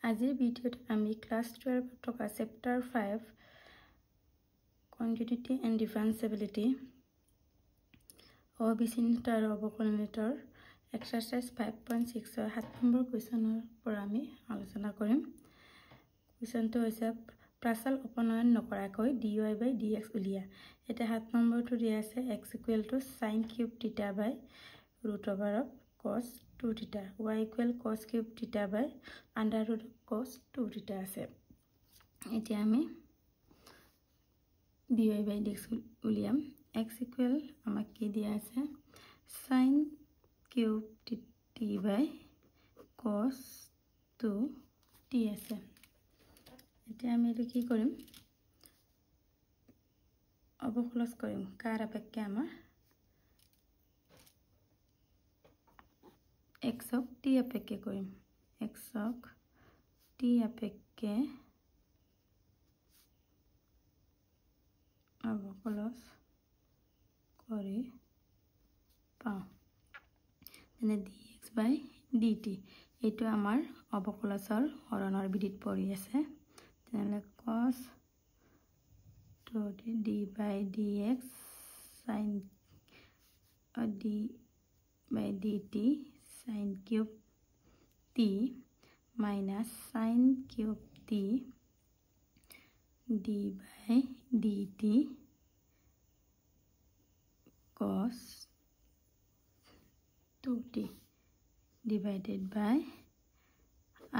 আজিৰ ভিডিঅ'ত আমি ক্লাস 12 থকা চেপ্টাৰ 5 কন্টিনিউটি এণ্ড ডিফাৰেন্সিবিলিটি অবিচ্ছিন্নতা আৰু অৱকলনিতৰ এক্সাৰসাইজ 5.6 ৰ 7 নম্বৰ কুৱেশ্যনৰ পৰা আমি আলোচনা কৰিম। কুৱেশ্যনটো হৈছে প্ৰাচল অপনয়ন নকৰাকৈ dy/dx উলিয়া। এটা 7 নম্বৰটো দিয়া আছে x = sin cube theta by root over of cos 2 theta, y = cos cube theta by under root of cos 2 theta আছে। এতিয়া আমি dy/dx উলিয়াম। x = আমাক কি দিয়া আছে sin cube t by cos 2t আছে। এতিয়া আমি এটো কি কৰিম অবকলন কৰিম কাৰ আপেক্ষে আমাৰ x ক t আপেক্ষে কৰিম x ক t আপেক্ষে অবকলন কৰি পাও মানে dx/dt এটো আমাৰ অবকলনৰ হৰণৰ বিধিত পৰি আছে। তেনে cos 2t d/dx sin d/dt sin cube t minus sin cube t d/dt cos 2t divided by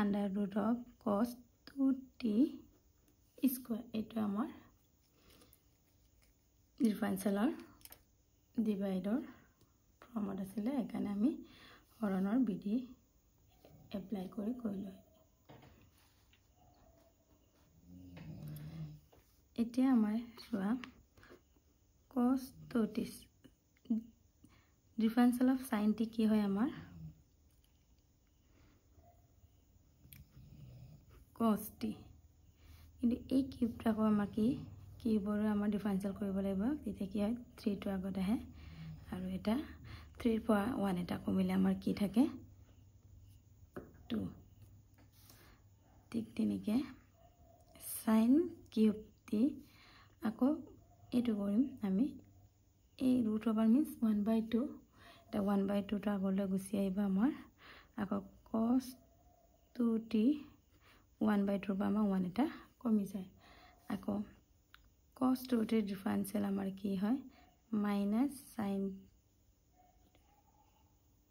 under root of cos 2t square। এটো আমাৰ ডিফাৰেন্সিয়েলৰ ডিভাইডৰ ফৰ্মত আছিল, এখানে আমি হৰণৰ বিধি এপ্লাই কৰি লয়। এতিয়া আমাৰ চোৱা cos 2t differential of sin t কি হয় আমাৰ cos t, কিন্তু এই কিউবটা আকৌ আমাৰ কি কিউবৰ আমাৰ ডিফাৰেন্সিয়েল কৰিব লাগিব। তেতিয়া কি হয় 3 টো আগত আহে আৰু এটা 3 পৰা 1 এটা কমিলে আমাৰ কি থাকে 2। ঠিক তেনেকৈ sin cube t আকৌ এটো কৰিম আমি এই root over means 1/2 এটা 1/2 টো আগলৈ গুছি আহিব আমাৰ আকৌ cos 2t 1/2 পৰা আমাৰ 1 এটা কমি যায়। আকৌ cos 2t ডিফাৰেন্সিয়েল আমাৰ কি হয় minus sin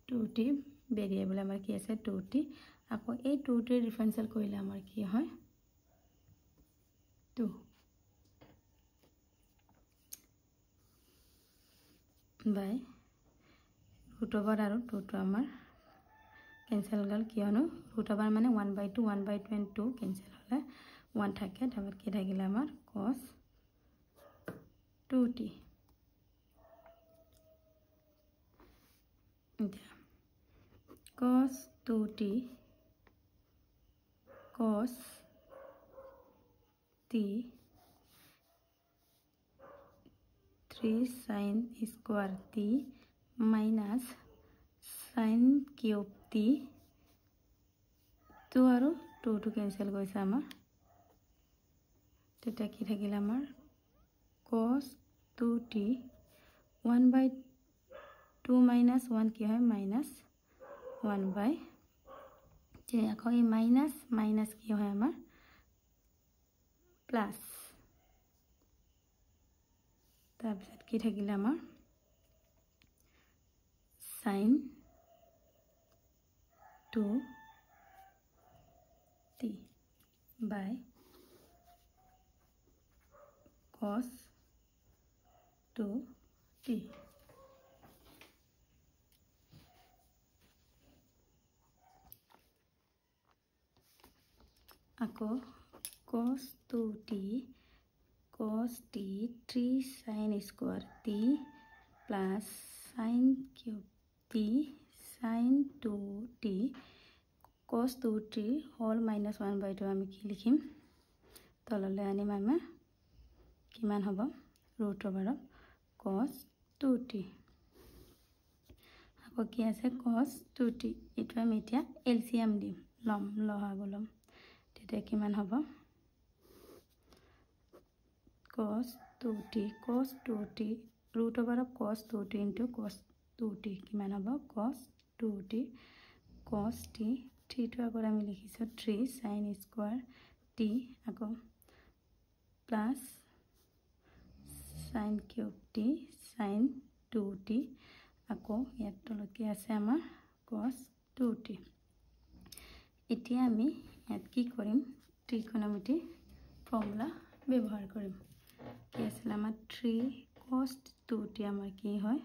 2t ভেৰিয়েবল আমাৰ কি আছে 2t আকৌ এই 2t ডিফাৰেন্সিয়েল কৰিলে আমাৰ কি হয় 2 by root over আৰু 2 টো আমাৰ কেনসেল গল কিয়নো root over মানে 1/2 1/2 and 2 কেনসেল হলে 1 থাকে, তারপর কি থাকিলে আমাৰ cos 2t cos 2t cos t 3 sin square t minus sin cube t 2 আৰু 2 টো কেনসেল কৰিছে আমাৰ তেতিয়া কি থাকিলে আমাৰ cos 2t 1/2 minus 1 কি হয় minus 1/3 আকৌ এই minus minus কি হয় আমাৰ প্লাস তাৰপিছত কি থাকিলে আমাৰ sin 2t by cos 2t আকৌ cos 2t cos t 3 sin square t plus sin cube t sin 2t cos 2t whole minus 1/2 আমি কি লিখিম তললৈ আনিম আমি কিমান হ'ব root over of cos 2t আকৌ কি আছে cos 2t এটো আমি এতিয়া এলসিএম দিম লম লহাগলম তেতিয়া কিমান হ'ব cos 2t root over of cos 2t into cos 2t কিমান হ'ব cos 2t cos t 3 টো আগৰ আমি লিখিছো 3 sin square t আকৌ plus sin cube t sin 2t আকৌ ইয়াত তলকে আছে আমাৰ cos 2t এতিয়া আমি ইয়াত কি কৰিম ত্ৰিকোণমিতি ফৰ্মুলা ব্যৱহাৰ কৰিম কি আছিল আমাৰ 3 cos 2t আমাৰ কি হয়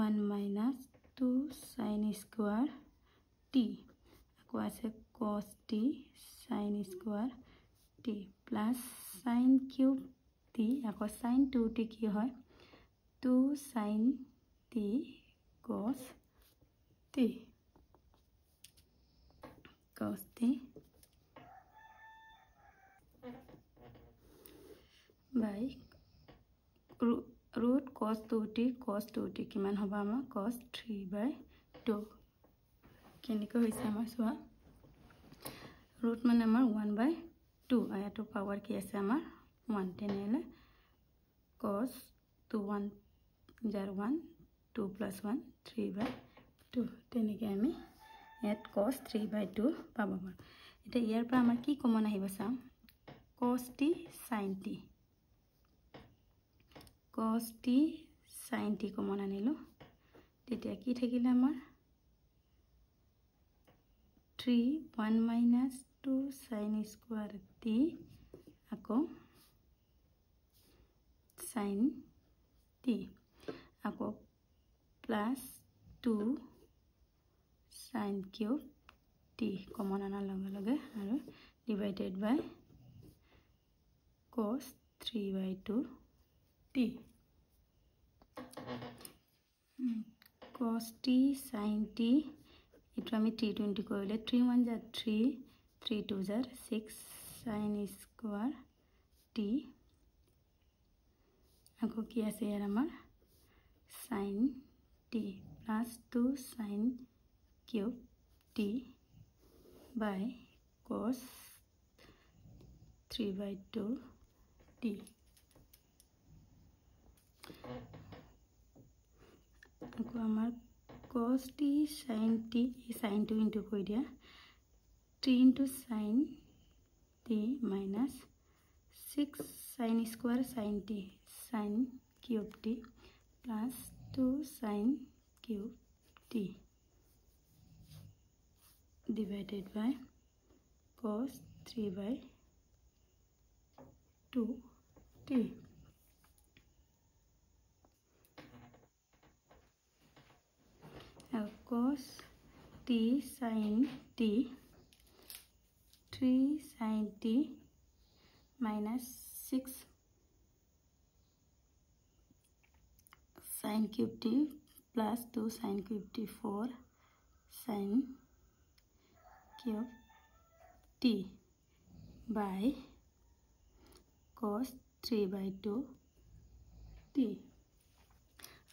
1 minus 2 sin square t আকৌ আছে cos t sin square t plus sin cube t আকৌ sin 2t কি হয় 2 sin t cos t by root cos 2t কিমান হ'ব আমাৰ cos 3/2 কেনেকৈ হৈছে আমাৰ চোৱা root মানে আমাৰ 1/2 আয়াটো পাৱাৰ কি আছে আমাৰ 1 তেনেহলে cos 2 1 0 1 2 plus 1 3/2 তেনেকৈ আমি ইয়াত cos 3/2 পাব পাৰোঁ এতিয়া ইয়াৰ পৰা আমাৰ কি কমন আহিব চাম cos t sin t common আনিলো তেতিয়া কি থাকিলে আমাৰ 3 1 minus 2 sin square t আকৌ sin t আকৌ plus 2 sin cube t common আনাৰ লগে লগে আৰু divided by cos 3/2 t cos t sin t itu আমি t 20 কৰিলে 3 1 jar 3 3 2 jar 6 sin square t আকৌ কি আছে ইয়াৰ আমাৰ sin t plus 2 sin cube t by cos 3/2 t আকৌ আমাৰ cos t sin t sin to into কৰি দিয়া 3 into sin t minus 6 sin square sin t sin cube t plus 2 sin cube t divided by cos 3/2 t cos t sin t 3 sin t minus 6 sin cube t plus 2 sin cube t 4 sin cube t by cos 3/2 t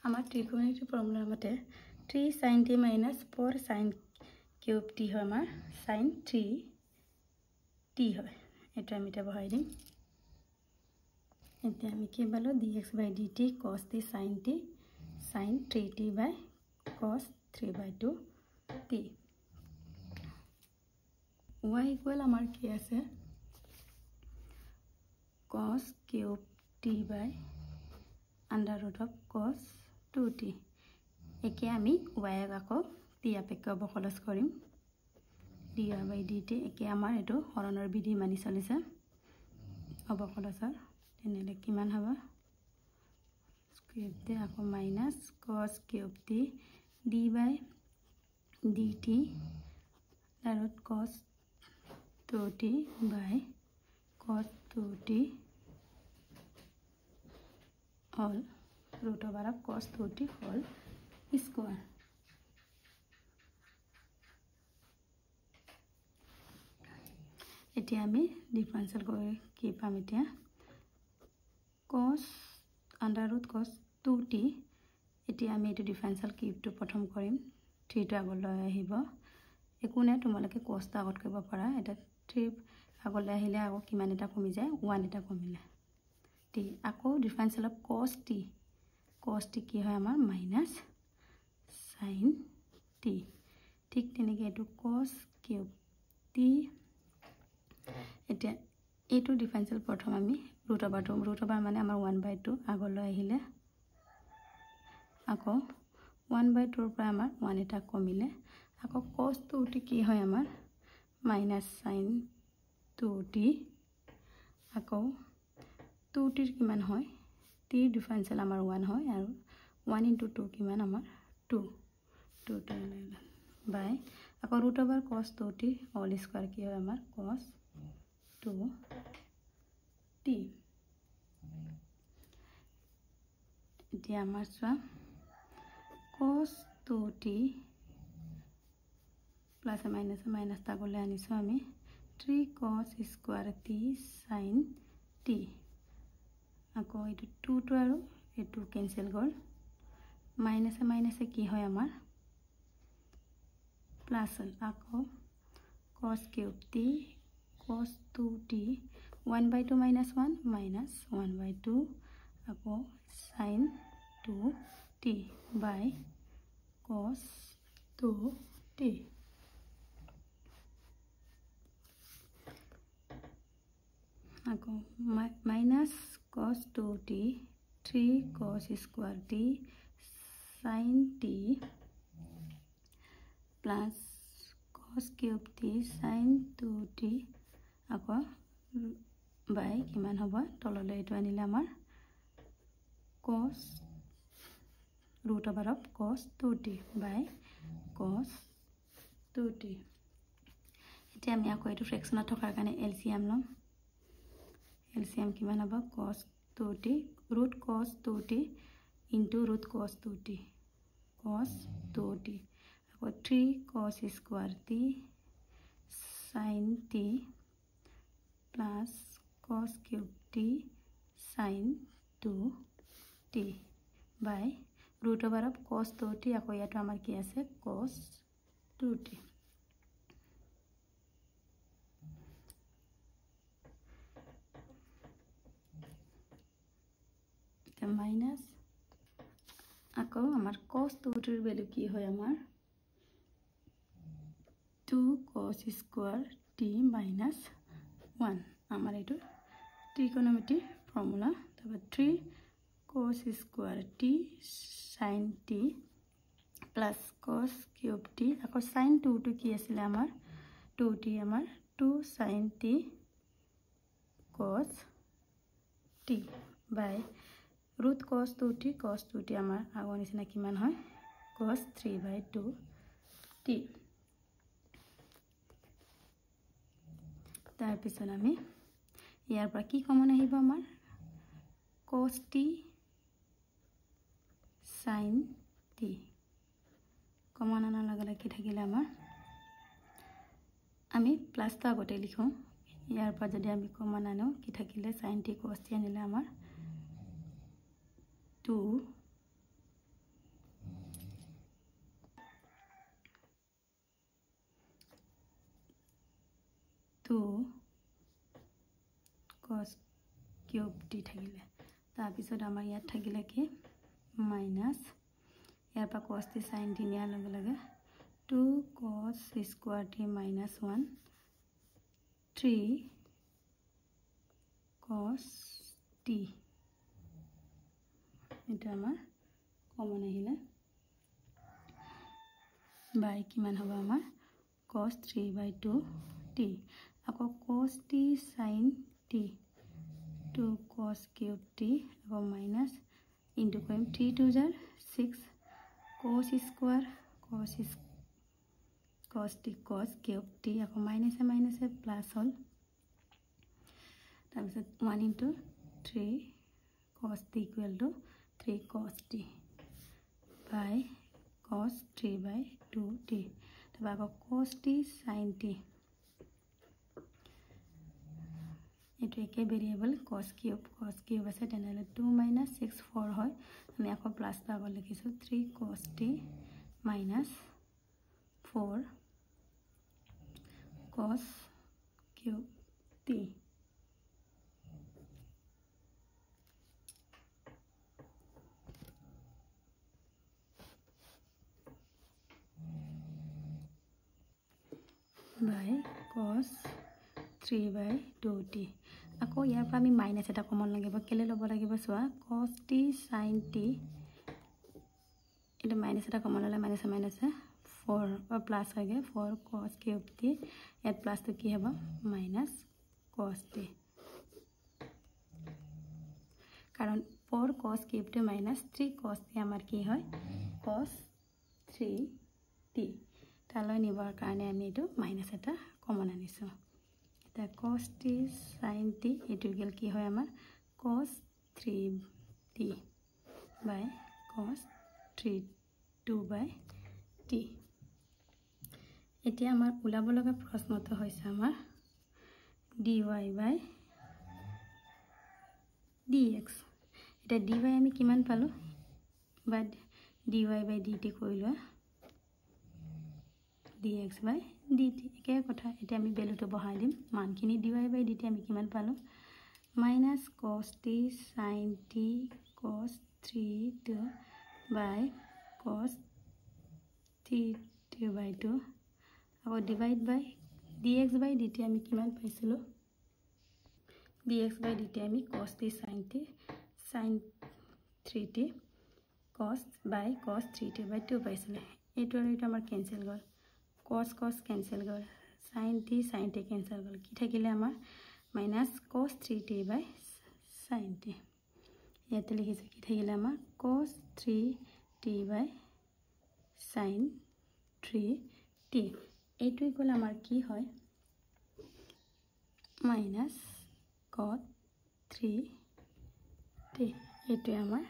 আমাৰ ত্ৰিকোণমিতিৰ ফৰ্মুলাৰ মতে 3 sin t minus 4 sin cube t হয় আমাৰ sin 3 t হয় এটা আমি এটা বহাই দিম এতিয়া আমি কি পালো dx/dt cos t sin 3t by cos 3/2 t y equal আমাৰ কি আছে cos cube t by under root of cos 2t একে আমি y আকৌ t আপেক্ষে অবকলজ কৰিম dy/dt একে আমাৰ এটো হৰণৰ বিধি মানি চলিছে অবকলজৰ তেনেলে কিমান হ'ব cube t আকৌ minus cos cube t d/dt root cos 2t by cos 2t all root over of cos 2t whole square এতিয়া আমি ডিফাৰেন্সিয়েল কৰি কি পাম এতিয়া cos under root cos 2t এতিয়া আমি এটো ডিফাৰেন্সিয়েল কিউবটো প্ৰথম কৰিম 3 টো আগলৈ আহিব একো নাই তোমালোকে কষ্ট আগত কৰিব পাৰা এটা 3 আগলৈ আহিলে আকৌ কিমান এটা কমি যায় 1 এটা কমিলে t আকৌ ডিফাৰেন্সিয়েল অফ cos t কি হয় আমাৰ মাইনাস sin t ঠিক তেনেকৈ এটো cos কিউব t এটা এটো ডিফাৰেন্সিয়েল প্ৰথম আমি ৰুট ওভাৰ মানে আমাৰ 1/2 আগলৈ আহিলে আকৌ 1/2 পৰা আমাৰ 1 এটা কমিলে আকৌ cos 2t কি হয় আমাৰ মাইনাস sin 2t আকৌ 2t কিমান হয় t ডিফাৰেন্সিয়েল আমাৰ 1 হয় আৰু 1 * 2 কিমান আমাৰ 2 বাই আকৌ root over cos 2t whole square কি হয় আমাৰ cos 2t এতিয়া আমাৰ চোৱা cos 2t প্লাস মাইনাস তাগলে আনিছো আমি 3 cos square t sin t আকৌ এটো 2 টো আৰু এটো ক্যান্সেল গল মাইনাস কি হয় আমাৰ প্লাস আকৌ cos cube t cos 2t 1/2 minus 1 minus 1/2 আকৌ sin 2t by cos 2t আকৌ minus cos 2t 3 cos square t sin t plus cos cube t sin 2t আকৌ বাই কিমান হ'ব তললৈ এটো আনিলে আমাৰ cos root over of cos 2t by cos 2t এতিয়া আমি আকৌ এটো ফ্ৰেকশনত থকাৰ কাৰণে এলসিএম লম এলসিএম কিমান হ'ব cos 2t root cos 2t into root cos 2t আকৌ 3 cos square t sin t plus cos cube t sin 2t by root over of cos 2t আকৌ ইয়াটো আমাৰ কি আছে cos 2t মাইনাস আকৌ আমাৰ cos 2t এৰ value কি হয় আমাৰ 2 cos square t minus 1 আমার এটো trigonometry formula তারপর 3 cos square t sin t plus cos cube t আকৌ sin 2 to কি আছিল আমাৰ 2t আমাৰ 2 sin t cos t by root cos 2t আমাৰ আগৰ নিচিনা কিমান হয় cos 3/2t তাৰ পিছত আমি ইয়াৰ পৰা কি কমন আহিব আমাৰ cos t sin t common আনাৰ লগে কি থাকিলে আমাৰ আমি প্লাস টা আগতে লিখো ইয়াৰ পৰা যদি আমি কমন আনো কি থাকিলে sin t cos t আনিলে আমাৰ 2 cos cube t থাকিলে তাৰ পিছত আমাৰ ইয়াত থাকিলে কি মাইনাস ইয়াৰ পৰা cos t sin t নিয়াৰ লগে 2 cos square t minus 1 3 cos t এটা আমাৰ কমন আহিলে বাই কিমান হ'ব আমাৰ cos 3/2t আকৌ cos t sin t 2 cos cube t আকৌ minus into কৰিম 3 2 jar 6 cos square cos t cos cube t আকৌ minus plus হল তাৰপিছত 1 into 3 cos t equal to 3 cos t by cos 3/2t তবে আকৌ cos t sin t এটো একে variable cos cube আছে তেনেহলে 2 - 6 4 হয় আমি আকৌ প্লাস টা আগত লিখিছো 3 cos t minus 4 cos cube t by cos 3/2t আকৌ ইয়াৰ পৰা আমি মাইনাস এটা কমন লাগিব কেলে লব লাগিব সোৱা cos t sin t এটা মাইনাস এটা কমন ললে মাইনাস মাইনাস 4 और प्लस हो गया 4 cos cube t यात प्लस तो की हबा माइनस cos t कारण 4 cos cube t minus 3 cos t আমাৰ কি হয় cos 3t তালৈ নিবৰ কাৰণে আমি এটো মাইনাস এটা কমন আনিছো এটা cos t sin t এটো গেল কি হয় আমাৰ cos 3t by cos 2/t এতিয়া আমাৰ উলাব লগা প্ৰশ্নটো হৈছে আমাৰ dy by dx এটা dy আমি কিমান পালো বা dy by dt কইলো dx by dt একে কথা এটা আমি ভ্যালুটো বহাই দিম মানখিনি dy by dt আমি কিমান পালো minus cos t sin t cos 3t by cos 3t/2 और divide by dx by dt আমি কিমান পাইছিলো dx by dt আমি cos t sin 3t cos by cos 3t/2 পাইছিলে এটো আৰু এটা আমাৰ ক্যান্সেল গল cos ক্যান্সেল গল sin t ক্যান্সেল গল কি থাকিলে আমাৰ minus cos 3t by sin t ইয়াতে লিখিছে কি থাকিলে আমাৰ cos 3t by sin 3t এইটো ইকুয়াল আমাৰ কি হয় minus cos 3t এইটো আমাৰ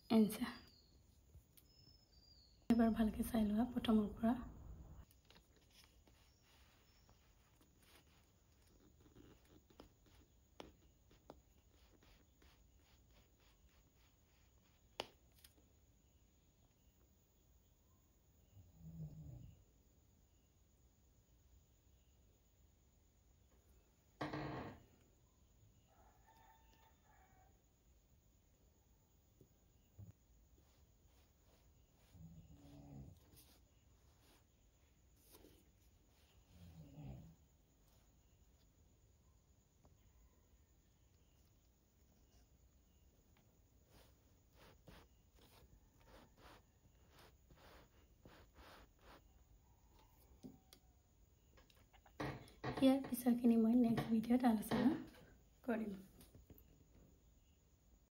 आंसर এবাৰ ভালকে চাই লোৱা প্ৰথমৰ পৰা ইয়াৰ পিছৰখিনি মই নেক্সট ভিডিঅ'ত আলোচনা কৰিম